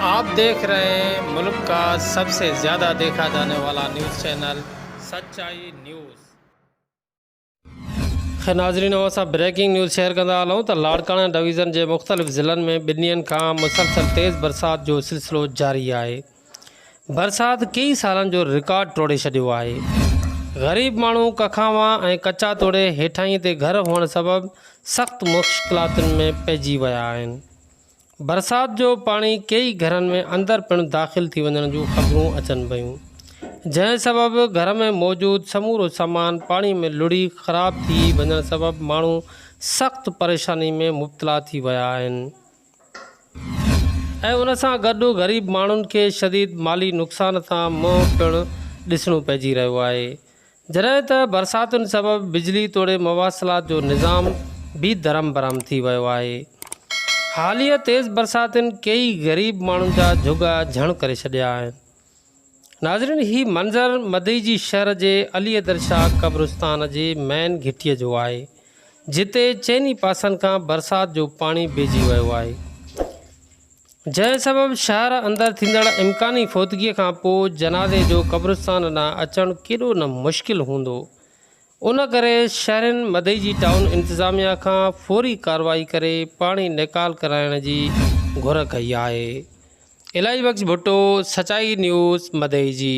आप देख रहे हैं मुल्क का सबसे ज़्यादा देखा जाने वाला न्यूज़ चैनल सच्चाई न्यूज़। खैर नाज़रीन, असां ब्रेकिंग न्यूज़ शेयर कंदा हलूं त लाड़काना डिवीज़न के मुख़्तलिफ़ ज़िलनि में ॿिनि ॾींहंनि खां मुसलसल तेज़ बरसात जो सिलसिलो जारी है। बरसात कई सालनि जो रिकॉर्ड तोड़े छॾियो आहे। ग़रीब माण्हू कखावा ऐं कचा तोड़े हेठाई ते घर हुअण सबबि सख़्त मुश्किलातुनि में पइजी विया आहिनि। बरसात जो पानी कई घरनि में अंदर पिण दाख़िल थी वञण जूं ख़बरूं अचनि पियूं, जंहिं सबबि घर में मौजूदु समूरो सामान पानी में लुड़ी ख़राब थी वञण सबबि माण्हू सख़्त परेशानी में मुब्तला थी विया आहिनि ऐं उन सां गॾु ग़रीब माण्हुनि खे शदीद माली नुक़सान सां मुंहुं पिण ॾिसणो पइजी रहियो आहे। जॾहिं त बरसातुनि सबबि बिजली तोड़े मवासिलात जो निज़ाम भी दरम बरम थी वियो आहे। हालिया तेज़ बरसातुनि कई ग़रीब माण्हुनि जा झुॻा झण करे छॾिया आहिनि। नाज़रीन, ही मंज़र मदईजी शहर जे अली अदर शाह क़ब्रिस्तान जे मेन घिटीअ जो आहे, जिते चइनी पासनि खां बरसात जो पाणी बीहजी वियो आहे, जंहिं सबबि शहर अंदरि थींदड़ इम्कानी फोतगीअ खां पोइ जनाज़े जो क़ब्रिस्तान ॾांहुं अचणु केॾो न मुश्किल हूंदो। उन करे शहरनि मदईजी टाउन इंतज़ामिया खां फौरी कार्रवाई करे पाणी निकाल कराइण जी घुर कई आहे। इलाही बख़्श भुट्टो, सच्चाई न्यूज़, मदईजी।